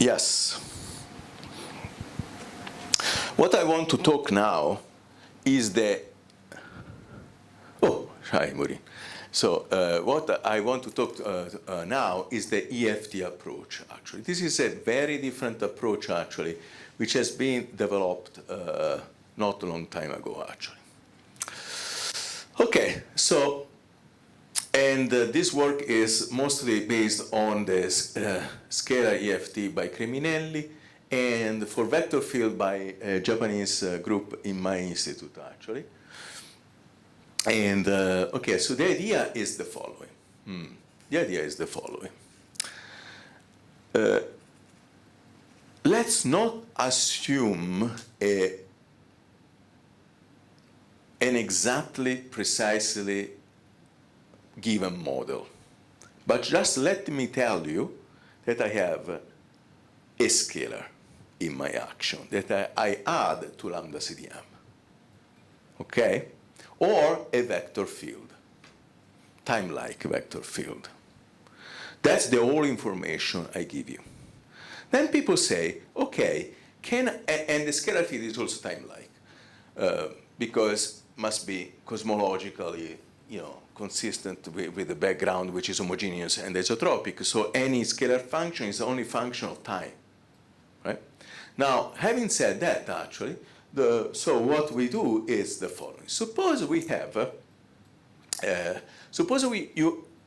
Yes. What I want to talk now is the... Oh, hi, Maureen. So what I want to talk now is the EFT approach, actually. This is a very different approach, actually, which has been developed not a long time ago, actually. Okay, so, and this work is mostly based on the scalar EFT by Creminelli, and for vector field by a Japanese group in my institute, actually. And, okay, so the idea is the following. The idea is the following. Let's not assume an exactly, precisely given model. But just let me tell you that I have a scalar in my action that I add to lambda CDM. Okay? Or a vector field, time-like vector field. That's the whole information I give you. Then people say, okay, and the scalar field is also time-like, because must be cosmologically, consistent with the background, which is homogeneous and isotropic. So any scalar function is only function of time, right? Now, having said that, actually, so what we do is the following. Suppose we have,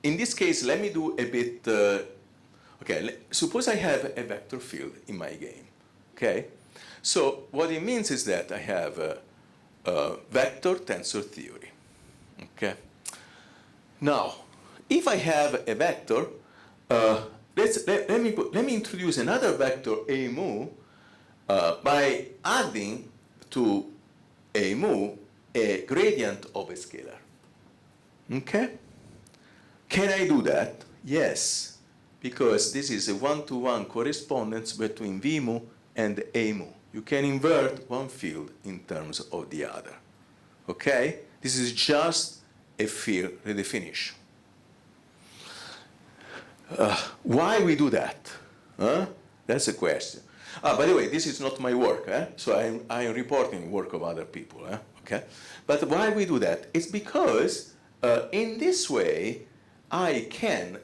in this case, let me do a bit, suppose I have a vector field in my game, okay? So what it means is that I have a vector tensor theory, okay? Now, if I have a vector, let me introduce another vector A mu by adding to A mu a gradient of a scalar. Okay? Can I do that? Yes, because this is a one-to-one correspondence between V mu and A mu. You can invert one field in terms of the other. Okay? This is just a field redefinition. Why we do that? That's a question. By the way, this is not my work, so I am reporting work of other people, okay? But why we do that? It's because in this way, I can,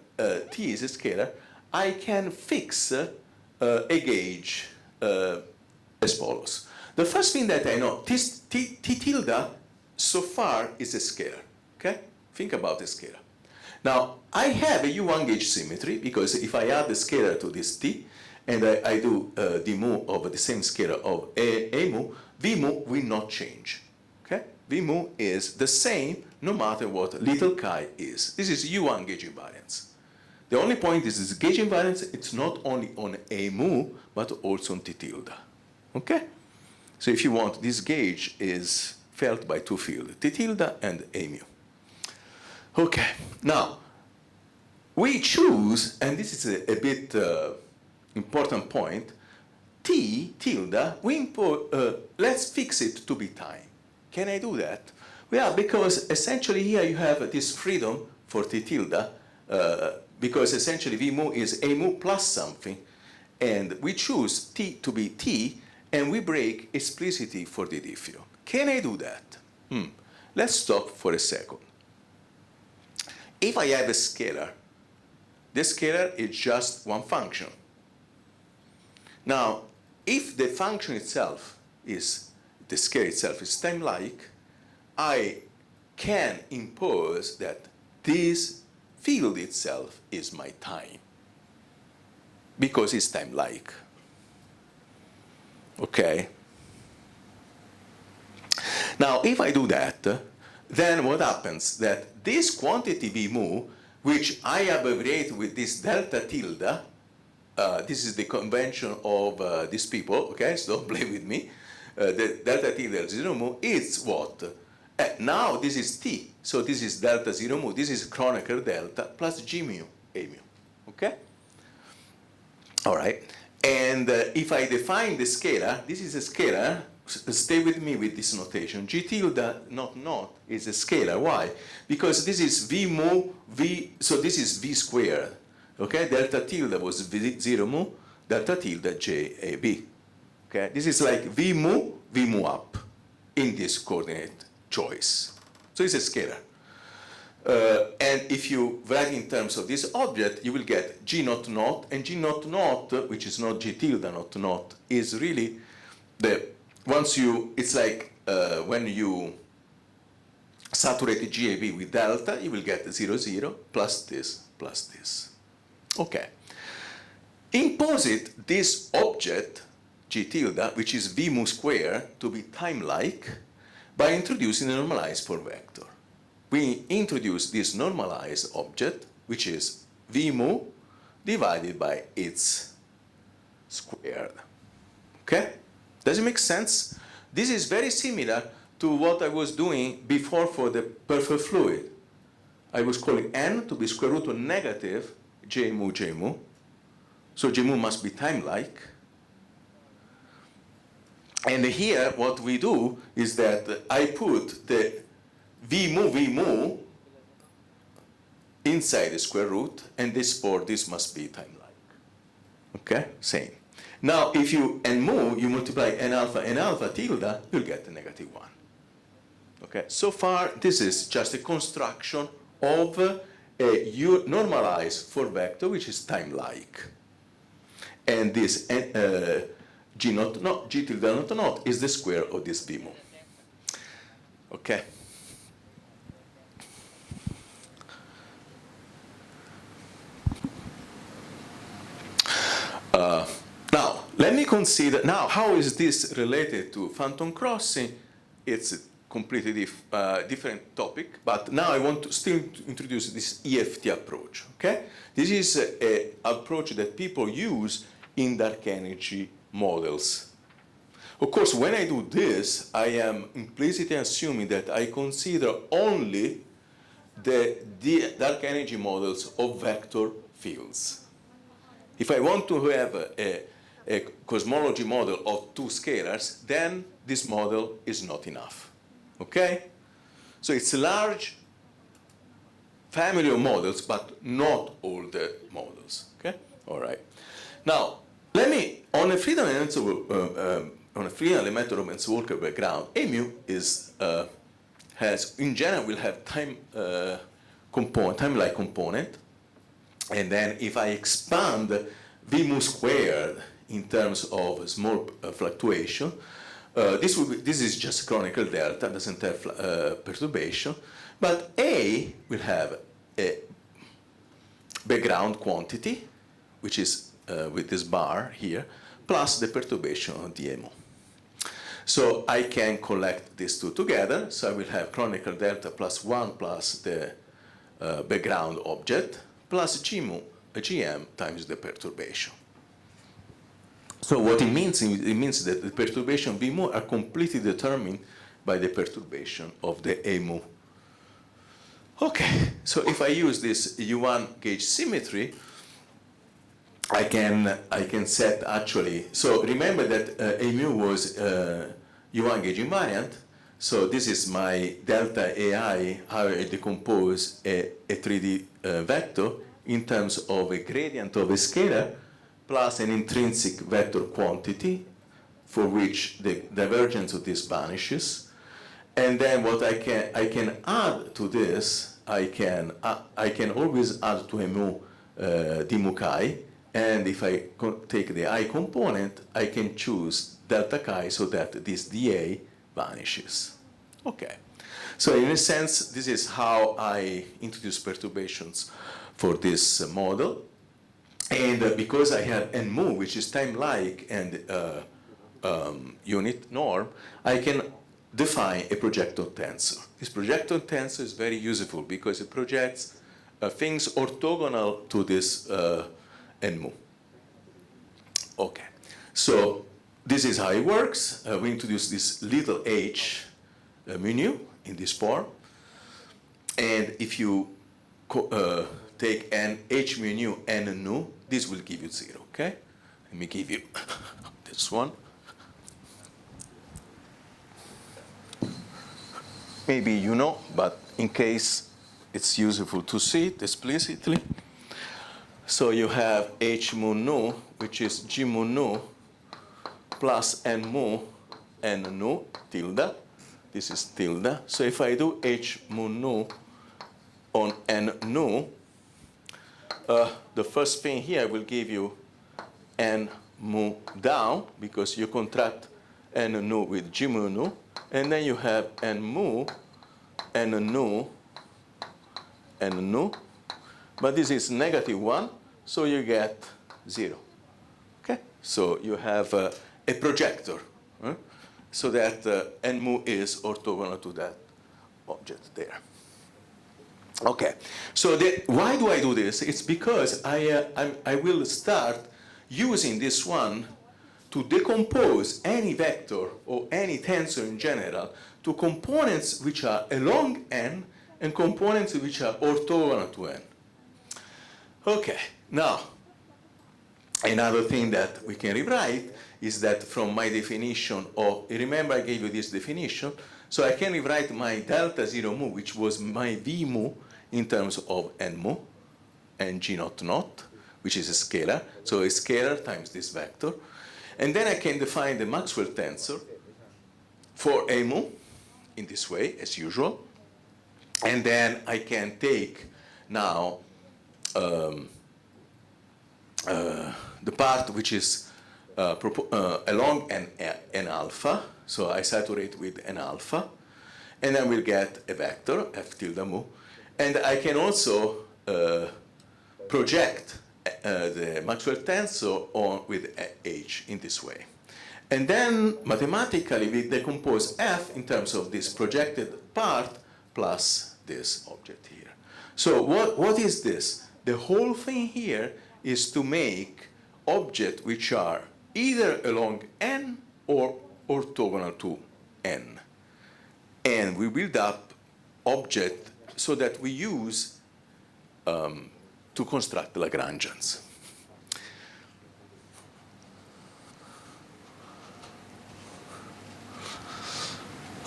T is a scalar, I can fix a gauge as follows. The first thing that I know, T tilde so far is a scalar, okay? Think about a scalar. Now, I have a U1 gauge symmetry, because if I add the scalar to this T, and I do d mu of the same scalar of A mu, V mu will not change. Okay? V mu is the same no matter what little chi is. This is U1 gauge invariance. The only point is this gauge invariance, it's not only on A mu, but also on T tilde. Okay? So if you want, this gauge is felt by two fields, T tilde and A mu. Okay, now, we choose, and this is a bit important point, T tilde, let's fix it to be time. Can I do that? Well, because essentially here you have this freedom for T tilde, because essentially V mu is A mu plus something, and we choose T to be T, and we break explicitly for the diffio. Can I do that? Let's stop for a second. If I have a scalar, this scalar is just one function. Now, if the function itself is, the scalar itself is time-like, I can impose that this field itself is my time, because it's time-like. Okay? Now, if I do that, then what happens? That this quantity V mu, which I abbreviate with this delta tilde, this is the convention of these people, okay, so don't play with me. The delta tilde 0 mu is what? Now this is T, so this is delta 0 mu, this is Kronecker delta plus G mu, A mu, okay? All right, and if I define the scalar, this is a scalar, stay with me with this notation. G tilde not is a scalar. Why? Because this is V mu, V, so this is V squared. Okay, delta tilde was V 0 mu, delta tilde JAB. Okay? This is like V mu up in this coordinate choice. So it's a scalar. And if you write in terms of this object, you will get G naught naught, and G naught naught, which is not G tilde naught naught, is really it's like when you saturate GAB with delta, you will get 0, 0, plus this, plus this. Okay. Impose this object, G tilde, which is V mu square, to be time-like by introducing a normalized form vector. We introduce this normalized object, which is V mu divided by its squared. Okay? Does it make sense? This is very similar to what I was doing before for the perfect fluid. I was calling n to be square root of negative J mu. So J mu must be time-like. And here what we do is that I put the V mu inside the square root, and this must be time-like. Okay? Same. Now, if you you multiply n alpha tilde, you'll get a -1. Okay? So far, this is just a construction of a normalized form vector, which is time-like. And this G tilde naught naught is the square of this V mu. Okay? Now, let me consider, now, how is this related to phantom crossing? It's a completely different topic, but now I want to still introduce this EFT approach, okay? This is an approach that people use in dark energy models. Of course, when I do this, I am implicitly assuming that I consider only the dark energy models of vector fields. If I want to have a cosmology model of two scalars, then this model is not enough. Okay? So it's a large family of models, but not all the models. Okay? All right. Now, let me, on a free dimensional Walker background, A mu has, in general, will have time-like component. And then if I expand V mu squared in terms of small fluctuation, this is just canonical delta, doesn't have perturbation, but A will have a background quantity, which is with this bar here, plus the perturbation of the mu. So I can collect these two together, so I will have canonical delta plus 1 plus the background object, plus Gm times the perturbation. So what it means that the perturbation V mu are completely determined by the perturbation of the A mu. Okay, so if I use this U1 gauge symmetry, I can set actually, so remember that A mu was U1 gauge invariant, so this is my delta AI, how I decompose a 3D vector in terms of a gradient of a scalar plus an intrinsic vector quantity for which the divergence of this vanishes. And then what I can add to this, I can always add to a mu d mu chi, and if I take the I component, I can choose delta chi so that this dA vanishes. Okay. So in a sense, this is how I introduce perturbations for this model. And because I have n mu, which is time-like and unit norm, I can define a projector tensor. This projector tensor is very useful because it projects things orthogonal to this n mu. Okay, so this is how it works. We introduce this little h mu nu in this form. And if you take n h mu nu n nu, this will give you 0, okay? Let me give you this one. Maybe you know, but in case it's useful to see it explicitly. So you have h mu nu, which is g mu nu plus n mu n nu tilde. This is tilde. So if I do h mu nu on n nu, the first thing here will give you n mu down, because you contract n nu with g mu nu, and then you have n mu, n nu, n nu, but this is -1, so you get 0. Okay? So you have a projector, so that n mu is orthogonal to that object there. Okay, so why do I do this? It's because I will start using this one to decompose any vector or any tensor in general to components which are along n and components which are orthogonal to n. Okay, now, another thing that we can rewrite is that from my definition of, remember I gave you this definition, so I can rewrite my delta 0 mu, which was my v mu, in terms of n mu, and g naught naught, which is a scalar, so a scalar times this vector. And then I can define the Maxwell tensor for a mu, in this way, as usual. And then I can take now the part which is along n alpha, so I saturate with n alpha, and then we'll get a vector, f tilde mu, and I can also project the Maxwell tensor on with h in this way. And then mathematically we decompose f in terms of this projected part plus this object here. So what is this? The whole thing here is to make objects which are either along n or orthogonal to n. And we build up object so that we use to construct Lagrangians.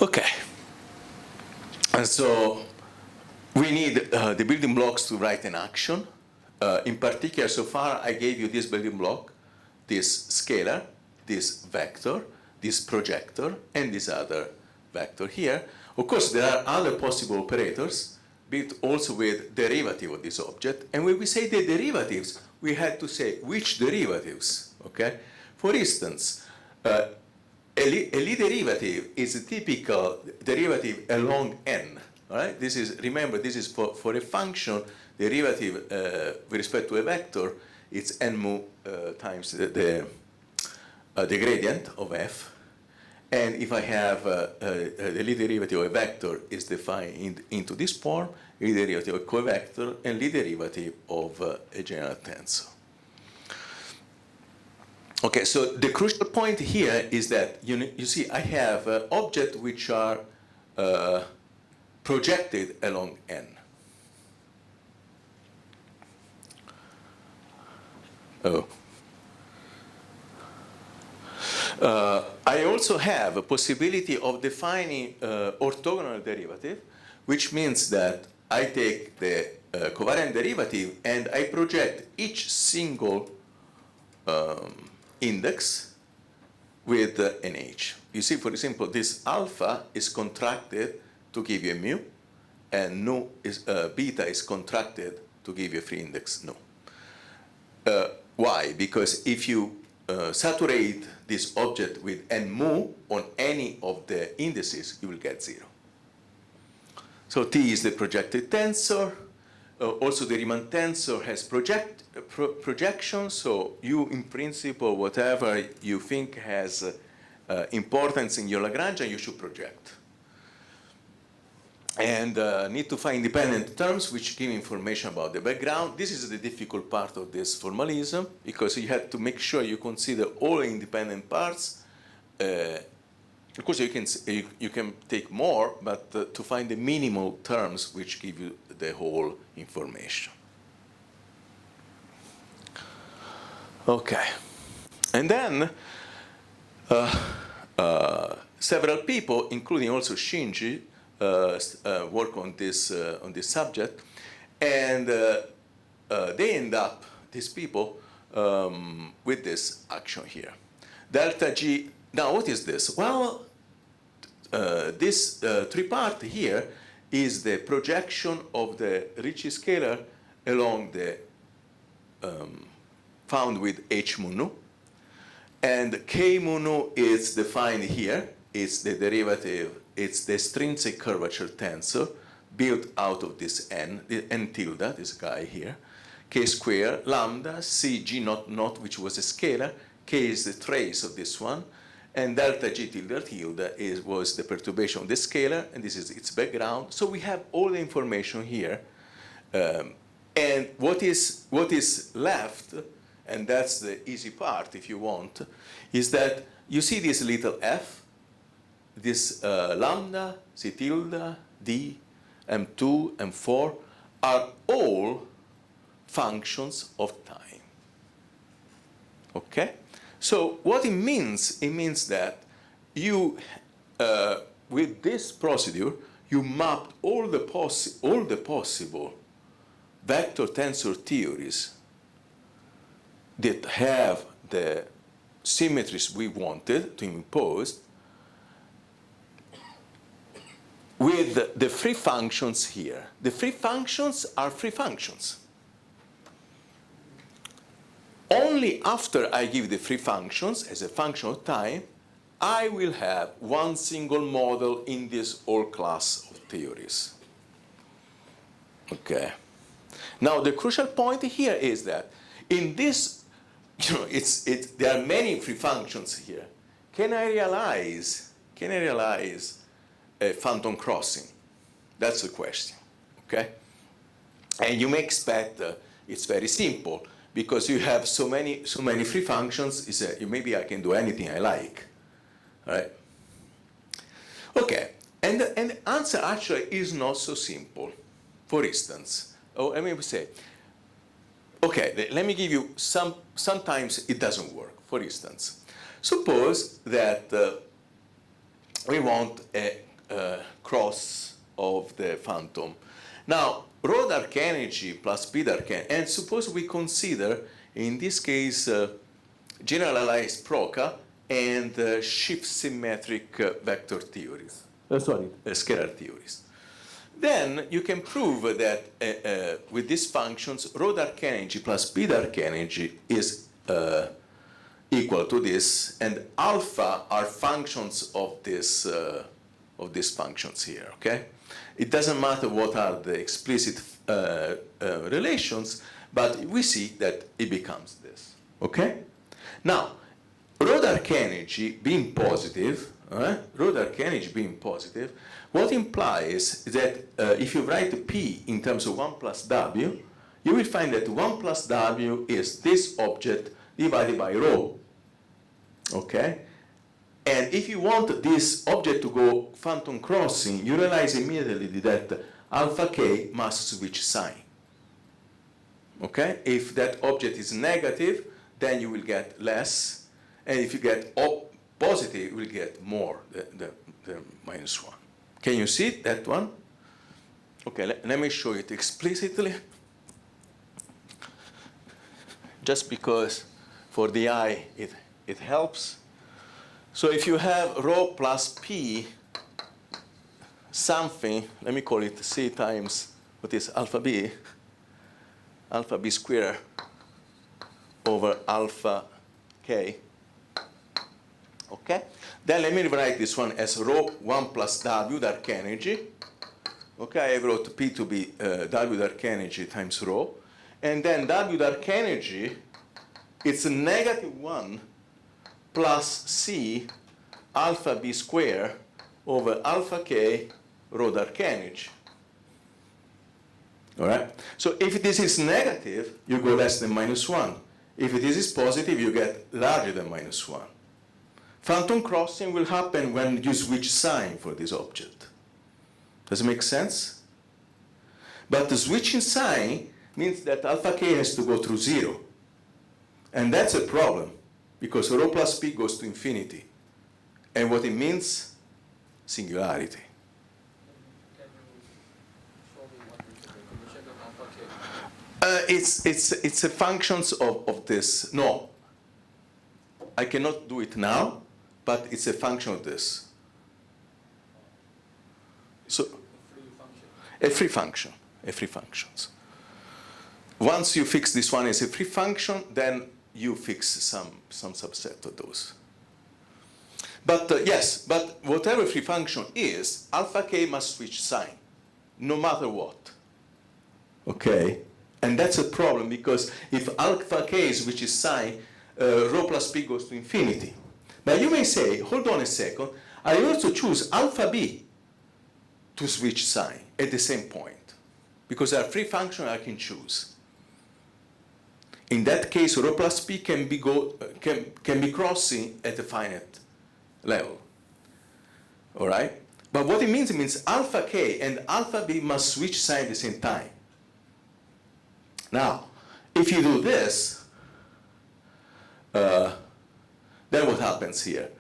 Okay. And so we need the building blocks to write an action. In particular, so far I gave you this building block, this scalar, this vector, this projector, and this other vector here. Of course, there are other possible operators, built also with derivative of this object. And when we say the derivatives, we had to say which derivatives, okay? For instance, a Lie derivative is a typical derivative along n, all right? This is, remember, this is for a function derivative with respect to a vector, it's n mu times the gradient of f. And if I have the Lie derivative of a vector is defined into this form, Lie derivative of a covector, and Lie derivative of a general tensor. Okay, so the crucial point here is that you see I have objects which are projected along n. Oh. I also have a possibility of defining orthogonal derivative, which means that I take the covariant derivative and I project each single index with an h. You see, for example, this alpha is contracted to give you a mu, and nu is, beta is contracted to give you a free index nu. Why? Because if you saturate this object with n mu on any of the indices, you will get 0. So T is the projected tensor. Also, the Riemann tensor has projection, so you, in principle, whatever you think has importance in your Lagrangian, you should project. And need to find independent terms which give information about the background. This is the difficult part of this formalism, because you have to make sure you consider all independent parts. Of course, you can take more, but to find the minimal terms which give you the whole information. Okay. And then several people, including also Shinji, work on this subject, and they end up these people with this action here. Delta G, now what is this? Well, this three-part here is the projection of the Ricci scalar along the found with H mu nu. And K mu nu is defined here. It's the derivative, it's the extrinsic curvature tensor built out of this n, the n tilde, this guy here. K square, lambda, C G naught naught, which was a scalar. K is the trace of this one. And delta G tilde tilde was the perturbation of the scalar, and this is its background. So we have all the information here. And what is left, and that's the easy part if you want, is that you see this little f, this lambda, C tilde, D, M2, M4 are all functions of time. Okay? So what it means that you, with this procedure, you mapped all the possible vector tensor theories that have the symmetries we wanted to impose with the free functions here. The free functions are free functions. Only after I give the free functions as a function of time, I will have one single model in this whole class of theories. Okay. Now the crucial point here is that in this, there are many free functions here. Can I realize a phantom crossing? That's the question. Okay. And you may expect it's very simple. Because you have so many free functions, maybe I can do anything I like, right? Okay, and the answer actually is not so simple. For instance, let me say, okay, let me give you sometimes it doesn't work. For instance, suppose that we want a cross of the phantom. Now, rho dark energy plus p dark energy, and suppose we consider, in this case, generalized Proca and shift symmetric vector theories. Scalar theories. Then you can prove that with these functions, rho dark energy plus p dark energy is equal to this, and alpha are functions of these functions here. Okay. It doesn't matter what are the explicit relations, but we see that it becomes this. Okay? Now, rho dark energy being positive, what implies that if you write P in terms of 1 plus W, you will find that 1 plus W is this object divided by rho. Okay? And if you want this object to go phantom crossing, you realize immediately that alpha k must switch sign. Okay? If that object is negative, then you will get less. And if you get positive, you will get more, the -1. Can you see that one? Okay, let me show it explicitly. Just because for the eye it helps. So if you have rho plus p something, let me call it c times, what is alpha b squared over alpha k. Okay? Then let me write this one as rho 1 plus w dark energy. Okay, I wrote p to be w dark energy times rho. And then w dark energy, it's a -1 plus c alpha b squared over alpha k rho dark energy. All right? So if this is negative, you go less than -1. If this is positive, you get larger than -1. Phantom crossing will happen when you switch sign for this object. Does it make sense? But the switching sign means that alpha k has to go through 0. And that's a problem, because rho plus p goes to infinity. And what it means? Singularity. it's a functions of this. No, I cannot do it now, but it's a function of this. So a free function, a free functions. Once you fix this one as a free function, then you fix some subset of those. But yes, but whatever free function is, alpha k must switch sign, no matter what. Okay? And that's a problem, because if alpha k switches sign, rho plus p goes to infinity. But you may say, hold on a second, I also choose alpha b to switch sign at the same point, because there are free functions I can choose. In that case, rho plus p can be crossing at a finite level. All right? But what it means alpha k and alpha b must switch sign at the same time. Now, if you do this, then what happens here?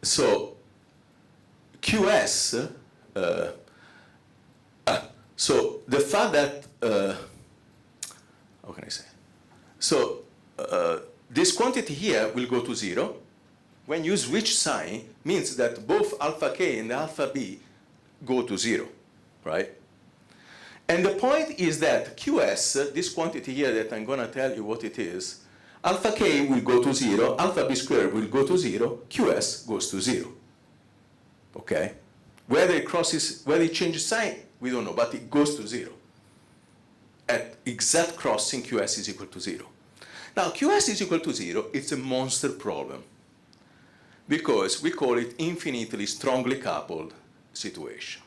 So QS, so the fact that, how can I say? So this quantity here will go to 0. When you switch sign, means that both alpha k and alpha b go to 0, right? And the point is that QS, this quantity here that I'm going to tell you what it is, alpha k will go to 0, alpha b squared will go to 0, QS goes to 0. Okay? Whether it crosses, whether it changes sign, we don't know, but it goes to 0. At exact crossing, QS is equal to 0. Now, QS is equal to 0, it's a monster problem, because we call it infinitely strongly coupled situation.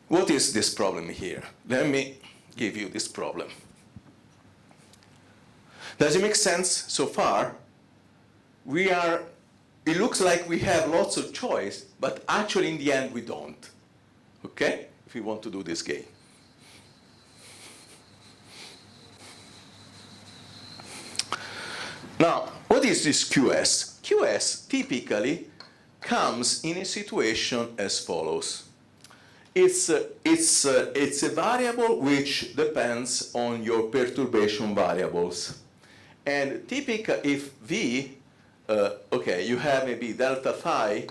What is this problem here? Let me give you this problem. Does it make sense so far? It looks like we have lots of choice, but actually in the end we don't. Okay? If we want to do this game. Now, what is this QS? QS typically comes in a situation as follows. It's a variable which depends on your perturbation variables. And typically, if V, okay, you have maybe delta phi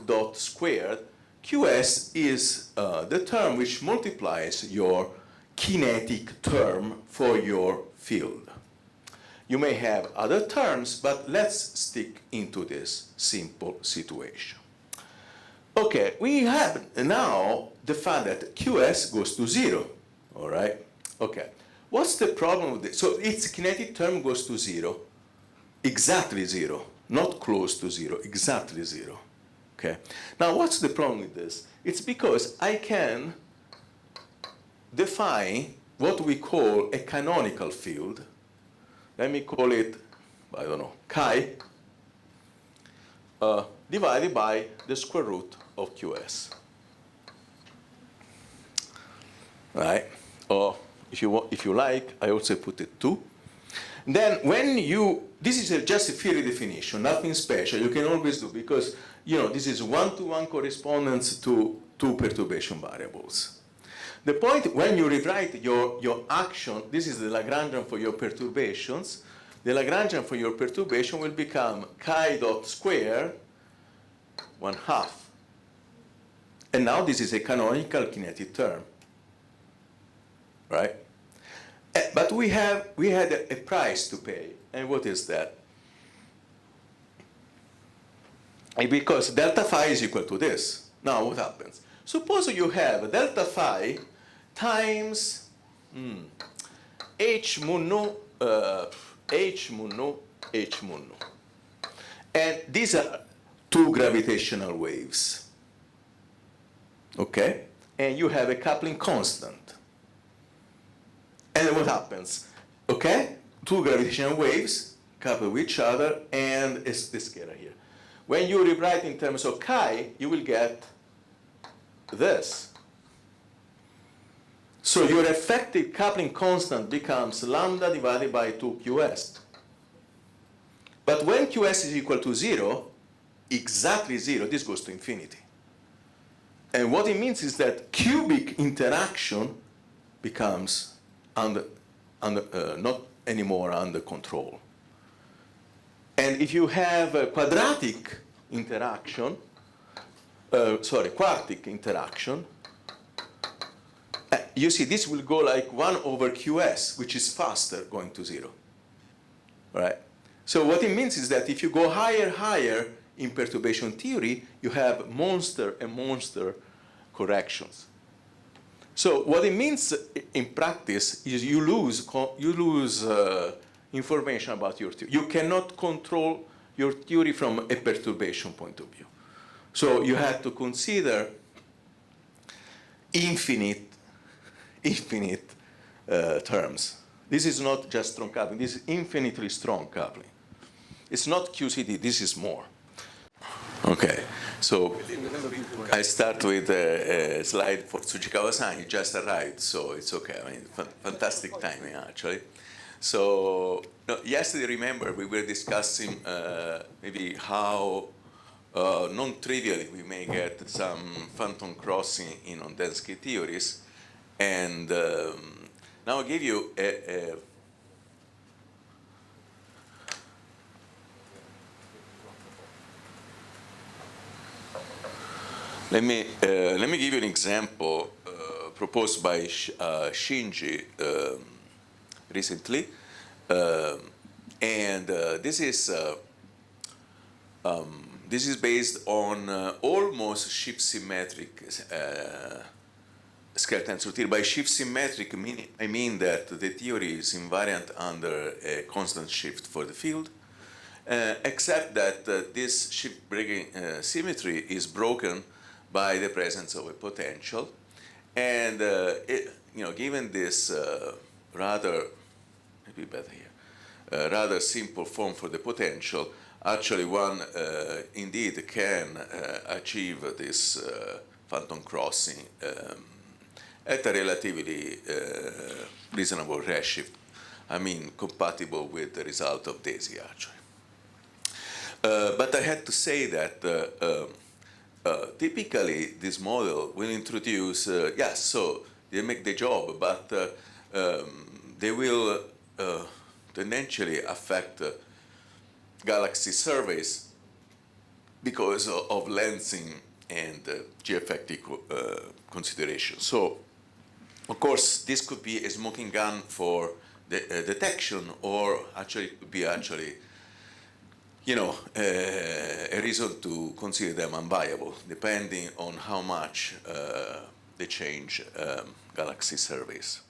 dot squared, QS is the term which multiplies your kinetic term for your field. You may have other terms, but let's stick into this simple situation. Okay, we have now the fact that QS goes to 0, all right? Okay, what's the problem with this? So its kinetic term goes to 0, exactly 0, not close to 0, exactly 0, okay? Now, what's the problem with this? It's because I can define what we call a canonical field. Let me call it, I don't know, chi, divided by the square root of QS. Right? Or if you like, I also put it 2. Then when this is just a theory definition, nothing special. You can always do, because this is one-to-one correspondence to two perturbation variables. The point, when you rewrite your action, this is the Lagrangian for your perturbations. The Lagrangian for your perturbation will become chi dot square 1/2. And now this is a canonical kinetic term, right? But we had a price to pay, and what is that? Because delta phi is equal to this. Now what happens? Suppose you have delta phi times h mu nu, h mu nu, h mu nu. And these are two gravitational waves. Okay? And you have a coupling constant. And what happens? Okay? Two gravitational waves couple with each other, and it's this scalar here. When you rewrite in terms of chi, you will get this. So your effective coupling constant becomes lambda divided by 2qs. But when qs is equal to 0, exactly 0, this goes to infinity. And what it means is that cubic interaction becomes not anymore under control. And if you have a quadratic interaction, quartic interaction, you see this will go like 1 over QS, which is faster going to 0, right? So what it means is that if you go higher in perturbation theory, you have monster and monster corrections. So what it means in practice is you lose information about your theory. You cannot control your theory from a perturbation point of view. So you have to consider infinite terms. This is not just strong coupling. This is infinitely strong coupling. It's not QCD. This is more. Okay. So I start with a slide for Tsujikawa-san. He just arrived, so it's okay. I mean, fantastic timing, actually. So yesterday, remember, we were discussing maybe how non-trivially we may get some phantom crossing in on-density theories. And now I'll give you let me give you an example proposed by Shinji recently, and this is based on almost shift symmetric scale tensor theory. By shift symmetric, I mean that the theory is invariant under a constant shift for the field, except that this shift-breaking symmetry is broken by the presence of a potential. And given this rather simple form for the potential, actually one indeed can achieve this phantom crossing at a relatively reasonable redshift. I mean, compatible with the result of DESI, actually. But I had to say that typically this model will introduce, yes, so they make the job, but they will tendentially affect galaxy surveys because of lensing and geoffective considerations. So, of course, this could be a smoking gun for the detection, or actually could be a reason to consider them unviable, depending on how much they change galaxy surveys.